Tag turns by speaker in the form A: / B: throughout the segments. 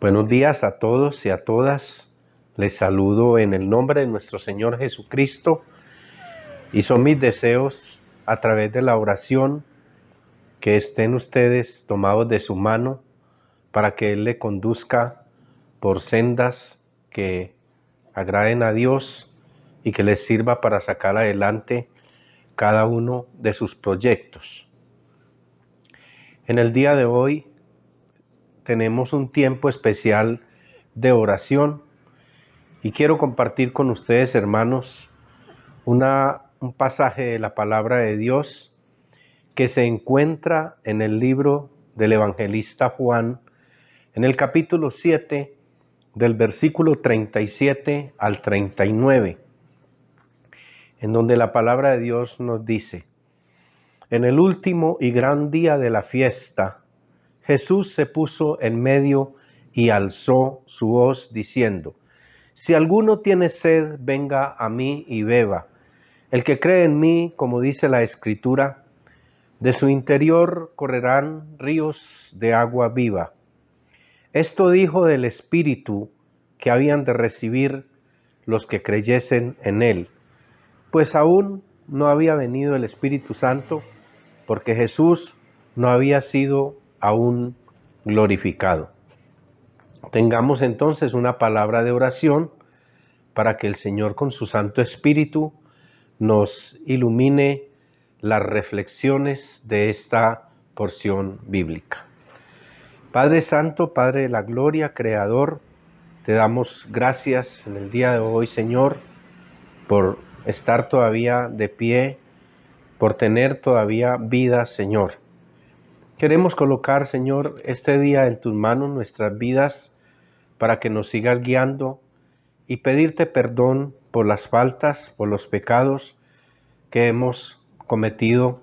A: Buenos días a todos y a todas. Les saludo en el nombre de nuestro Señor Jesucristo y son mis deseos a través de la oración que estén ustedes tomados de su mano para que Él le conduzca por sendas que agraden a Dios y que les sirva para sacar adelante cada uno de sus proyectos. En el día de hoy tenemos un tiempo especial de oración y quiero compartir con ustedes, hermanos, un pasaje de la palabra de Dios que se encuentra en el libro del evangelista Juan, en el capítulo 7, del versículo 37 al 39, en donde la palabra de Dios nos dice: en el último y gran día de la fiesta, Jesús se puso en medio y alzó su voz diciendo: si alguno tiene sed, venga a mí y beba. El que cree en mí, como dice la Escritura, de su interior correrán ríos de agua viva. Esto dijo del Espíritu que habían de recibir los que creyesen en él, pues aún no había venido el Espíritu Santo, porque Jesús no había sido aún glorificado. Tengamos entonces una palabra de oración para que el Señor con su Santo Espíritu nos ilumine las reflexiones de esta porción bíblica. Padre Santo, Padre de la Gloria, Creador, te damos gracias en el día de hoy, Señor, por estar todavía de pie, por tener todavía vida, Señor. Queremos colocar, Señor, este día en tus manos, nuestras vidas, para que nos sigas guiando y pedirte perdón por las faltas, por los pecados que hemos cometido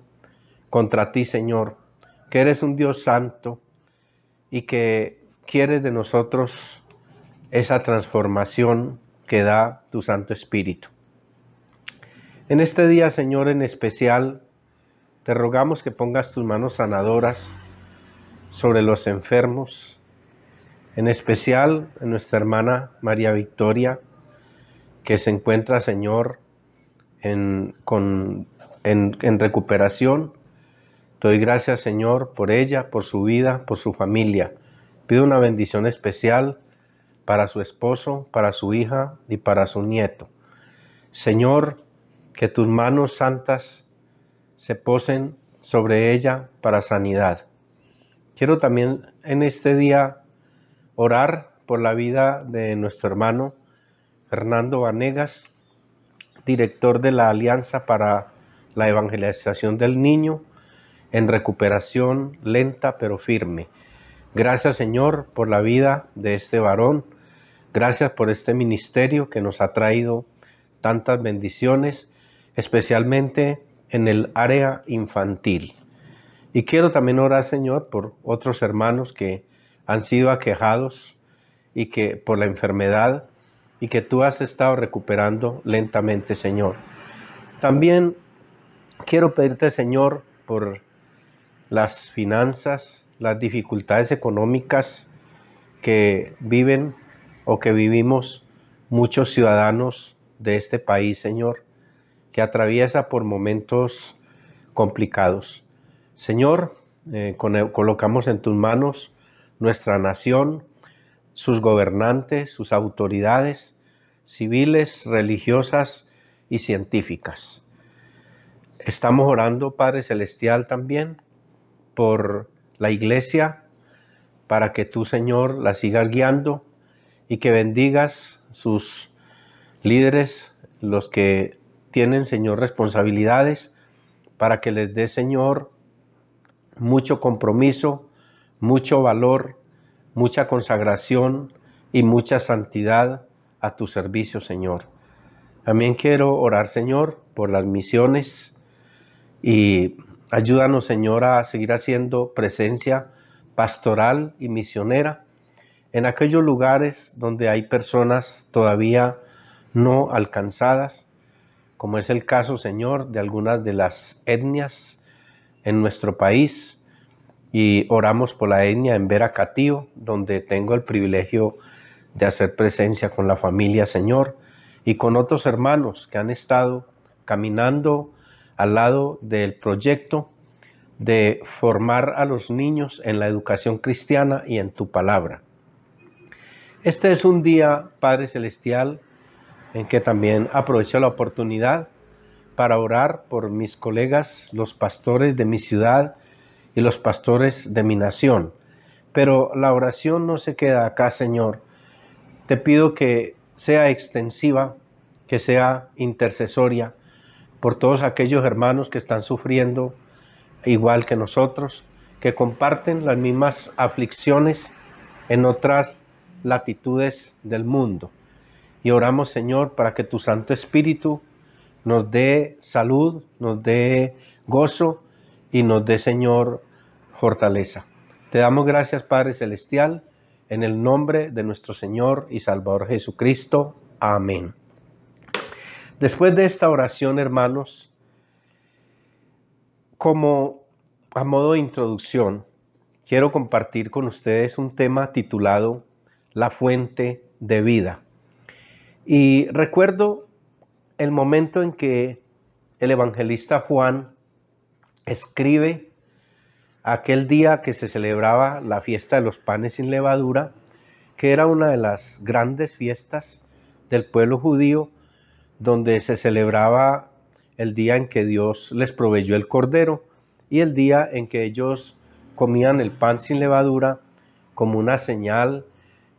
A: contra ti, Señor, que eres un Dios santo y que quieres de nosotros esa transformación que da tu Santo Espíritu. En este día, Señor, en especial, te rogamos que pongas tus manos sanadoras sobre los enfermos, en especial en nuestra hermana María Victoria, que se encuentra, Señor, en recuperación. Te doy gracias, Señor, por ella, por su vida, por su familia. Pido una bendición especial para su esposo, para su hija y para su nieto. Señor, que tus manos santas se posen sobre ella para sanidad. Quiero también en este día orar por la vida de nuestro hermano Fernando Vanegas, director de la Alianza para la Evangelización del Niño, en recuperación lenta pero firme. Gracias, Señor, por la vida de este varón. Gracias por este ministerio que nos ha traído tantas bendiciones, especialmente en el área infantil. Y quiero también orar, Señor, por otros hermanos que han sido aquejados y que por la enfermedad y que tú has estado recuperando lentamente, Señor. También quiero pedirte, Señor, por las finanzas, las dificultades económicas que viven o que vivimos muchos ciudadanos de este país, Señor, que atraviesa por momentos complicados. Señor, colocamos en tus manos nuestra nación, sus gobernantes, sus autoridades civiles, religiosas y científicas. Estamos orando, Padre Celestial, también por la iglesia, para que tú, Señor, la sigas guiando y que bendigas sus líderes, los que tienen, Señor, responsabilidades, para que les dé, Señor, mucho compromiso, mucho valor, mucha consagración y mucha santidad a tu servicio, Señor. También quiero orar, Señor, por las misiones y ayúdanos, Señor, a seguir haciendo presencia pastoral y misionera en aquellos lugares donde hay personas todavía no alcanzadas, como es el caso, Señor, de algunas de las etnias en nuestro país, y oramos por la etnia en Veracatío, donde tengo el privilegio de hacer presencia con la familia, Señor, y con otros hermanos que han estado caminando al lado del proyecto de formar a los niños en la educación cristiana y en tu palabra. Este es un día, Padre Celestial, en que también aprovecho la oportunidad para orar por mis colegas, los pastores de mi ciudad y los pastores de mi nación. Pero la oración no se queda acá, Señor. Te pido que sea extensiva, que sea intercesoria por todos aquellos hermanos que están sufriendo igual que nosotros, que comparten las mismas aflicciones en otras latitudes del mundo. Y oramos, Señor, para que tu Santo Espíritu nos dé salud, nos dé gozo y nos dé, Señor, fortaleza. Te damos gracias, Padre Celestial, en el nombre de nuestro Señor y Salvador Jesucristo. Amén. Después de esta oración, hermanos, como a modo de introducción, quiero compartir con ustedes un tema titulado La fuente de vida. Y recuerdo el momento en que el evangelista Juan escribe aquel día que se celebraba la fiesta de los panes sin levadura, que era una de las grandes fiestas del pueblo judío, donde se celebraba el día en que Dios les proveyó el cordero y el día en que ellos comían el pan sin levadura como una señal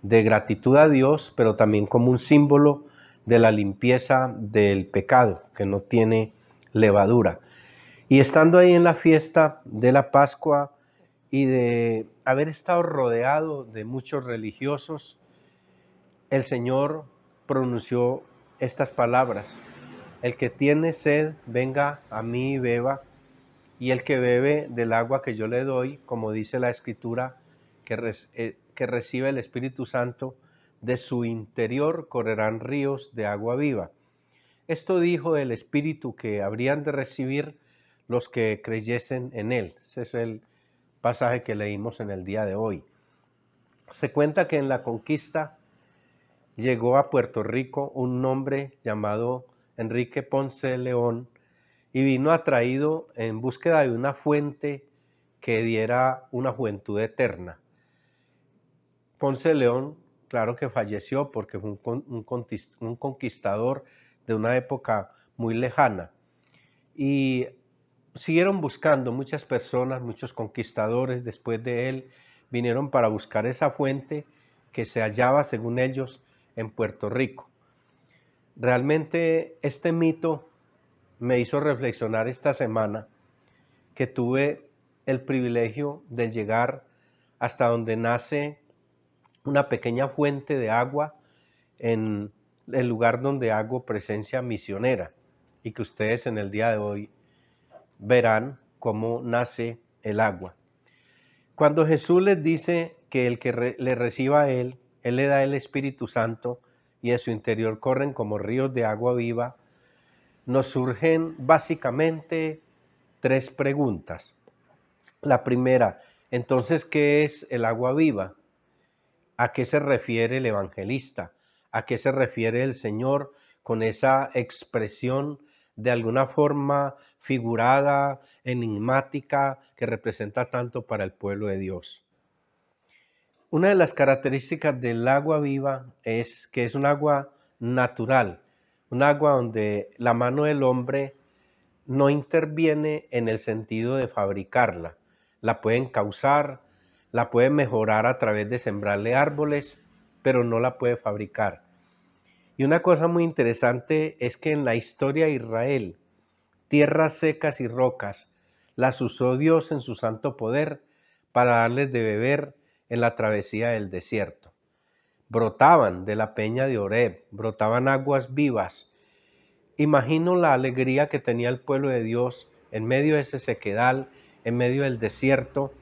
A: de gratitud a Dios, pero también como un símbolo de la limpieza del pecado, que no tiene levadura. Y estando ahí en la fiesta de la Pascua y de haber estado rodeado de muchos religiosos, el Señor pronunció estas palabras: el que tiene sed, venga a mí y beba, y el que bebe del agua que yo le doy, como dice la Escritura, que recibe el Espíritu Santo, de su interior correrán ríos de agua viva. Esto dijo el Espíritu que habrían de recibir los que creyesen en él. Ese es el pasaje que leímos en el día de hoy. Se cuenta que en la conquista llegó a Puerto Rico un hombre llamado Enrique Ponce de León y vino atraído en búsqueda de una fuente que diera una juventud eterna. Ponce de León, claro que falleció porque fue un conquistador de una época muy lejana. Y siguieron buscando muchas personas, muchos conquistadores después de él, vinieron para buscar esa fuente que se hallaba, según ellos, en Puerto Rico. Realmente este mito me hizo reflexionar esta semana que tuve el privilegio de llegar hasta donde nace una pequeña fuente de agua en el lugar donde hago presencia misionera y que ustedes en el día de hoy verán cómo nace el agua. Cuando Jesús les dice que el que le reciba a Él le da el Espíritu Santo y en su interior corren como ríos de agua viva, nos surgen básicamente tres preguntas. La primera, entonces, ¿qué es el agua viva? ¿A qué se refiere el evangelista? ¿A qué se refiere el Señor con esa expresión de alguna forma figurada, enigmática, que representa tanto para el pueblo de Dios? Una de las características del agua viva es que es un agua natural, un agua donde la mano del hombre no interviene en el sentido de fabricarla. La pueden causar, la pueden mejorar a través de sembrarle árboles, pero no la puede fabricar. Y una cosa muy interesante es que en la historia de Israel, tierras secas y rocas las usó Dios en su santo poder para darles de beber en la travesía del desierto. Brotaban de la peña de Horeb, brotaban aguas vivas. Imagino la alegría que tenía el pueblo de Dios en medio de ese sequedal, en medio del desierto.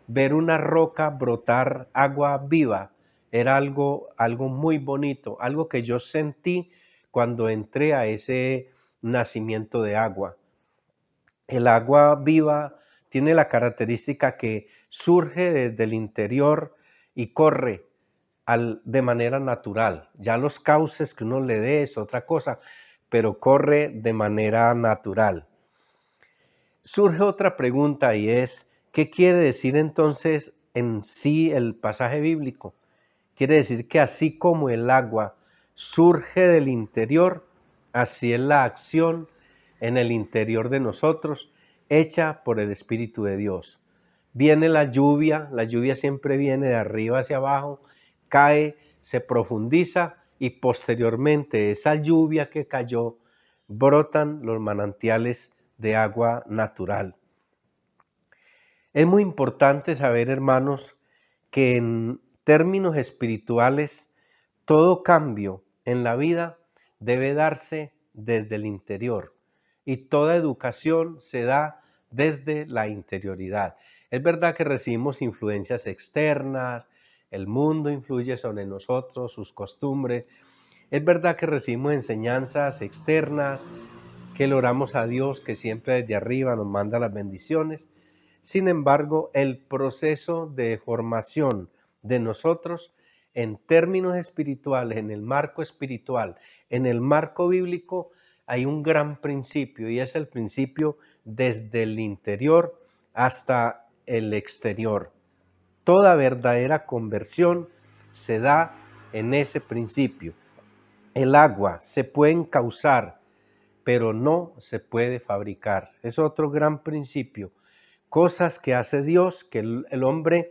A: Ver una roca brotar agua viva era algo muy bonito, algo que yo sentí cuando entré a ese nacimiento de agua. El agua viva tiene la característica que surge desde el interior y corre de manera natural. Ya los cauces que uno le dé es otra cosa, pero corre de manera natural. Surge otra pregunta y es, ¿qué quiere decir entonces en sí el pasaje bíblico? Quiere decir que así como el agua surge del interior, así es la acción en el interior de nosotros, hecha por el Espíritu de Dios. Viene la lluvia siempre viene de arriba hacia abajo, cae, se profundiza y posteriormente esa lluvia que cayó, brotan los manantiales de agua natural. Es muy importante saber, hermanos, que en términos espirituales, todo cambio en la vida debe darse desde el interior y toda educación se da desde la interioridad. Es verdad que recibimos influencias externas, el mundo influye sobre nosotros, sus costumbres. Es verdad que recibimos enseñanzas externas, que le oramos a Dios que siempre desde arriba nos manda las bendiciones. Sin embargo, el proceso de formación de nosotros en términos espirituales, en el marco espiritual, en el marco bíblico, hay un gran principio y es el principio desde el interior hasta el exterior. Toda verdadera conversión se da en ese principio. El agua se puede encauzar, pero no se puede fabricar. Es otro gran principio. Cosas que hace Dios, que el hombre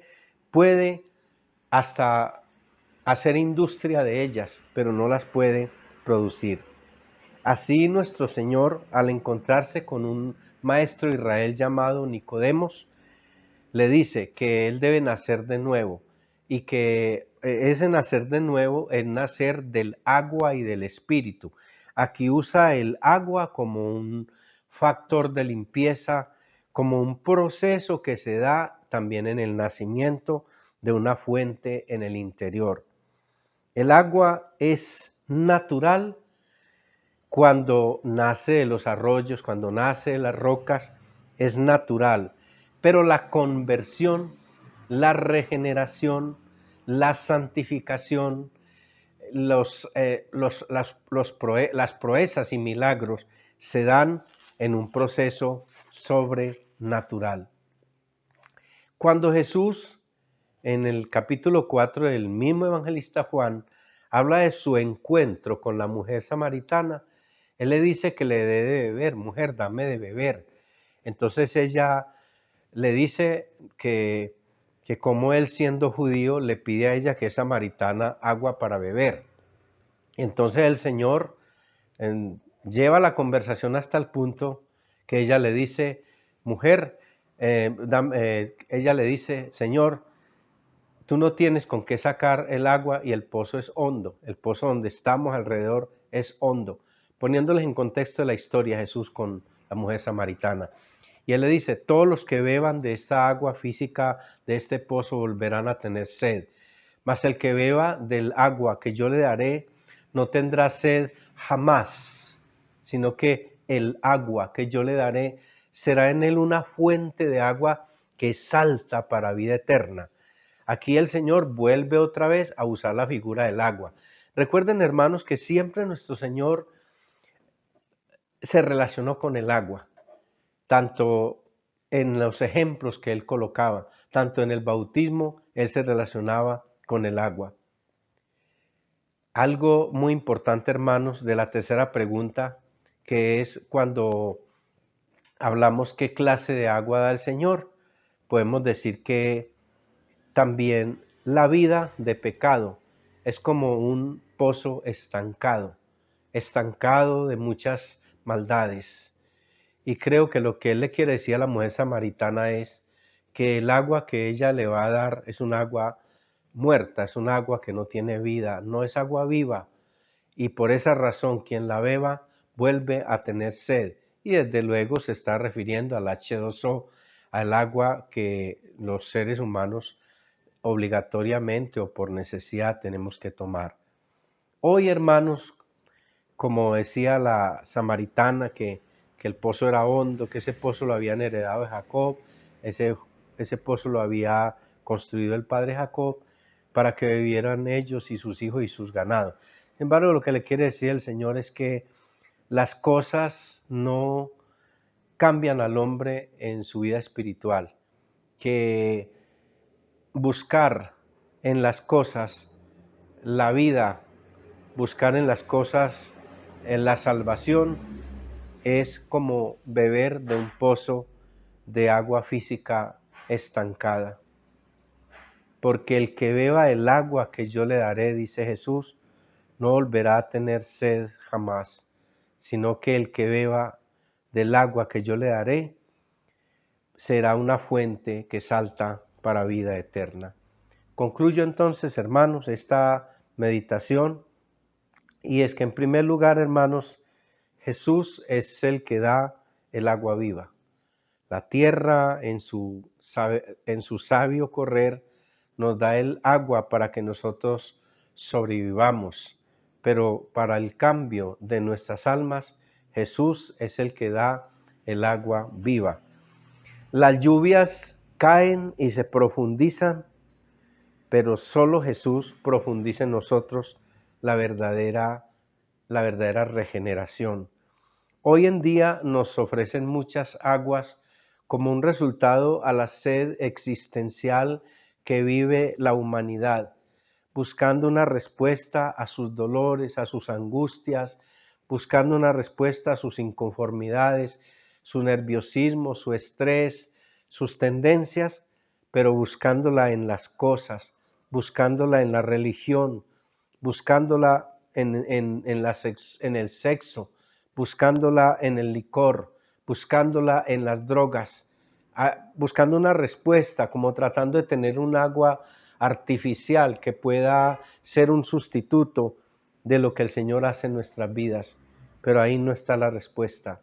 A: puede hasta hacer industria de ellas, pero no las puede producir. Así nuestro Señor, al encontrarse con un maestro de Israel llamado Nicodemos, le dice que él debe nacer de nuevo y que ese nacer de nuevo es nacer del agua y del espíritu. Aquí usa el agua como un factor de limpieza, como un proceso que se da también en el nacimiento de una fuente en el interior. El agua es natural cuando nace de los arroyos, cuando nace de las rocas, es natural, pero la conversión, la regeneración, la santificación, las proezas y milagros se dan en un proceso sobrenatural. Cuando Jesús, en el capítulo 4 del mismo evangelista Juan, habla de su encuentro con la mujer samaritana, él le dice que le dé de beber, mujer, dame de beber. Entonces ella le dice que como él siendo judío le pide a ella que es samaritana agua para beber. Entonces el Señor lleva la conversación hasta el punto que ella le dice, mujer, ella le dice, Señor, tú no tienes con qué sacar el agua y el pozo es hondo, el pozo donde estamos alrededor es hondo. Poniéndoles en contexto de la historia Jesús con la mujer samaritana. Y él le dice, todos los que beban de esta agua física, de este pozo, volverán a tener sed. Mas el que beba del agua que yo le daré, no tendrá sed jamás, sino que el agua que yo le daré será en él una fuente de agua que salta para vida eterna. Aquí el Señor vuelve otra vez a usar la figura del agua. Recuerden, hermanos, que siempre nuestro Señor se relacionó con el agua, tanto en los ejemplos que Él colocaba, tanto en el bautismo, Él se relacionaba con el agua. Algo muy importante, hermanos, de la tercera pregunta, que es cuando hablamos qué clase de agua da el Señor, podemos decir que también la vida de pecado es como un pozo estancado, estancado de muchas maldades. Y creo que lo que él le quiere decir a la mujer samaritana es que el agua que ella le va a dar es un agua muerta, es un agua que no tiene vida, no es agua viva. Y por esa razón quien la beba vuelve a tener sed. Y desde luego se está refiriendo al H2O, al agua que los seres humanos obligatoriamente o por necesidad tenemos que tomar. Hoy, hermanos, como decía la samaritana, que el pozo era hondo, que ese pozo lo habían heredado de Jacob, Ese pozo lo había construido el padre Jacob para que bebieran ellos y sus hijos y sus ganados. Sin embargo, lo que le quiere decir el Señor es que las cosas no cambian al hombre en su vida espiritual, que buscar en las cosas la vida, buscar en las cosas en la salvación, es como beber de un pozo de agua física estancada. Porque el que beba el agua que yo le daré, dice Jesús, no volverá a tener sed jamás, sino que el que beba del agua que yo le daré será una fuente que salta para vida eterna. Concluyo entonces, hermanos, esta meditación, y es que en primer lugar, hermanos, Jesús es el que da el agua viva. La tierra en su sabio correr nos da el agua para que nosotros sobrevivamos, pero para el cambio de nuestras almas, Jesús es el que da el agua viva. Las lluvias caen y se profundizan, pero solo Jesús profundiza en nosotros la verdadera regeneración. Hoy en día nos ofrecen muchas aguas como un resultado a la sed existencial que vive la humanidad, buscando una respuesta a sus dolores, a sus angustias, buscando una respuesta a sus inconformidades, su nerviosismo, su estrés, sus tendencias, pero buscándola en las cosas, buscándola en la religión, buscándola en el sexo, buscándola en el licor, buscándola en las drogas, buscando una respuesta, como tratando de tener un agua artificial que pueda ser un sustituto de lo que el Señor hace en nuestras vidas. Pero ahí no está la respuesta.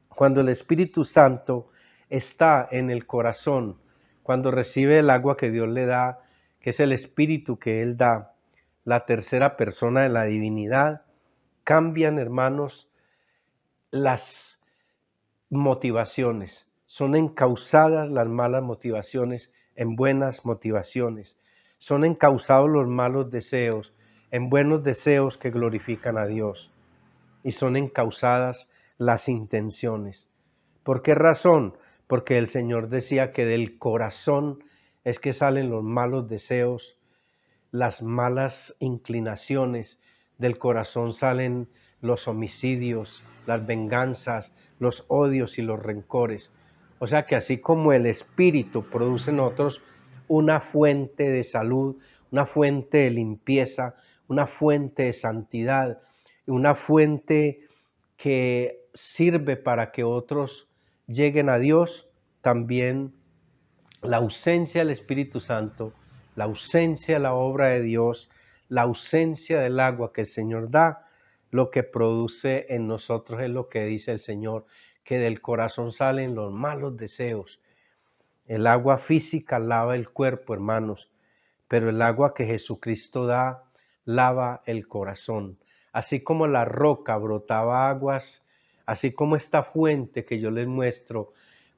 A: Cuando el Espíritu Santo está en el corazón, cuando recibe el agua que Dios le da, que es el Espíritu que Él da, la tercera persona de la divinidad, cambian, hermanos, las motivaciones. Son encausadas las malas motivaciones en buenas motivaciones. Son encausados los malos deseos en buenos deseos que glorifican a Dios. Y son encausadas las intenciones. ¿Por qué razón? Porque el Señor decía que del corazón es que salen los malos deseos, las malas inclinaciones, del corazón salen los homicidios, las venganzas, los odios y los rencores. O sea que así como el Espíritu produce en nosotros una fuente de salud, una fuente de limpieza, una fuente de santidad, una fuente que sirve para que otros lleguen a Dios, también la ausencia del Espíritu Santo, la ausencia de la obra de Dios, la ausencia del agua que el Señor da, lo que produce en nosotros es lo que dice el Señor, que del corazón salen los malos deseos. El agua física lava el cuerpo, hermanos, pero el agua que Jesucristo da lava el corazón. Así como la roca brotaba aguas, así como esta fuente que yo les muestro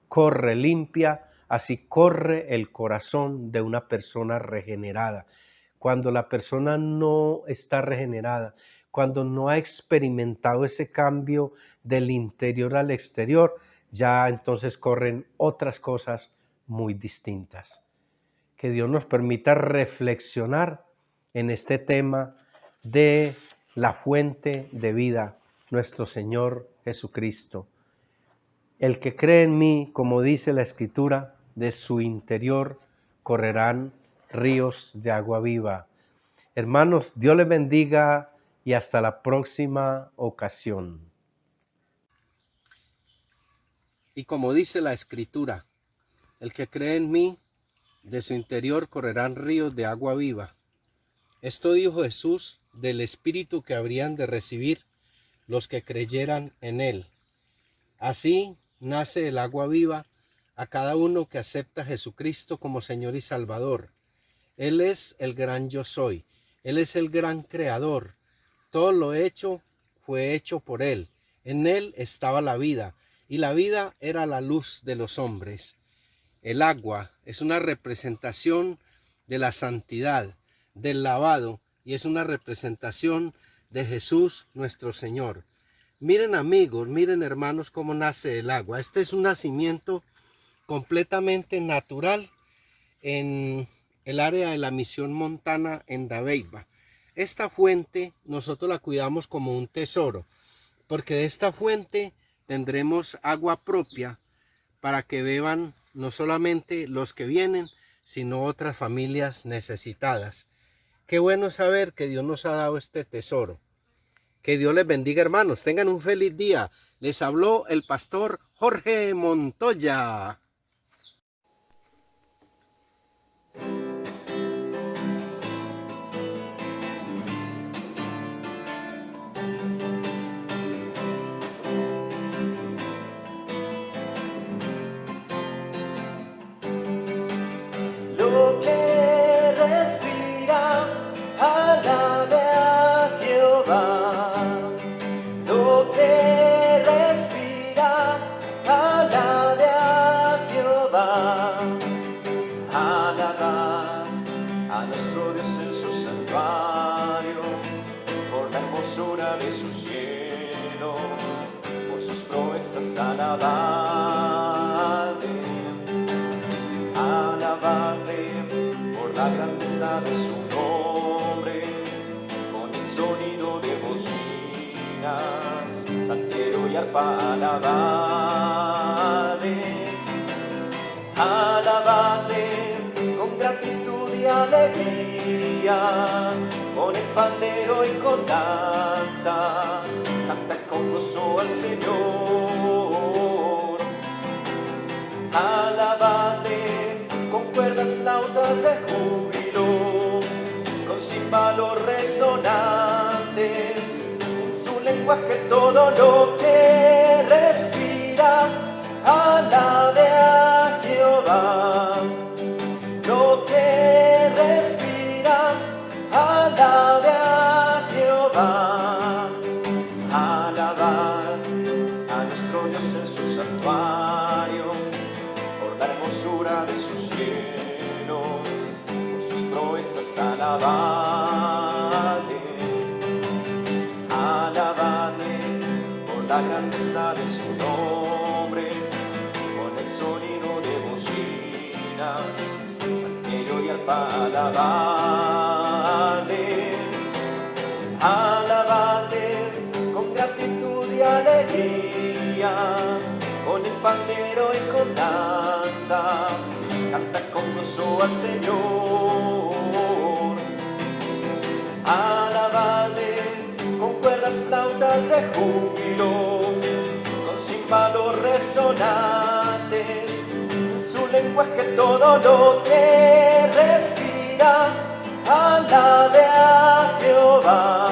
A: corre limpia, así corre el corazón de una persona regenerada. Cuando la persona no está regenerada, cuando no ha experimentado ese cambio del interior al exterior, ya entonces corren otras cosas muy distintas. Que Dios nos permita reflexionar en este tema de la fuente de vida, nuestro Señor Jesucristo. El que cree en mí, como dice la Escritura, de su interior correrán ríos de agua viva. Hermanos, Dios les bendiga y hasta la próxima ocasión. Y como dice la Escritura, el que cree en mí, de su interior correrán ríos de agua viva. Esto dijo Jesús del Espíritu que habrían de recibir los que creyeran en Él. Así nace el agua viva a cada uno que acepta a Jesucristo como Señor y Salvador. Él es el gran yo soy. Él es el gran creador. Todo lo hecho fue hecho por Él. En Él estaba la vida, y la vida era la luz de los hombres. El agua es una representación de la santidad, del lavado, y es una representación de Jesús nuestro Señor. Miren amigos, miren hermanos cómo nace el agua. Este es un nacimiento completamente natural en el área de la Misión Montana en Dabeiba. Esta fuente nosotros la cuidamos como un tesoro, porque de esta fuente tendremos agua propia para que beban no solamente los que vienen, sino otras familias necesitadas. Qué bueno saber que Dios nos ha dado este tesoro. Que Dios les bendiga, hermanos. Tengan un feliz día. Les habló el pastor Jorge Montoya.
B: Lo que respira, alabe a Jehová. Lo que respira, alabe a Jehová. Alabad a nuestro Dios en su santuario, por la hermosura de su cielo, por sus proezas alabadle. Alabadle por la grandeza de su nombre, con el sonido de bocinas, saltero y arpa. Alabadle, alabadle con gratitud y alegría, con el pandero y con danza, canta con gozo al Señor. Alabadle con cuerdas, flautas de júbilo, con címbalos resonantes, en su lenguaje todo lo que respira, alabe a Jehová. Lo que respira, alabe a Jehová. Alabad a nuestro Dios en su santuario, por la hermosura de su cielo, por sus proezas alabadle. Alabadle por la grandeza de su nombre, con el sonido de bocinas, saltero y arpa. Alabadle, alabadle con gratitud y alegría, con el pandero y con danza, canta con gozo al Señor. Alabadle con cuerdas, flautas de júbilo, con címbalos resonantes, en su lenguaje todo lo que respira, alabe a Jehová.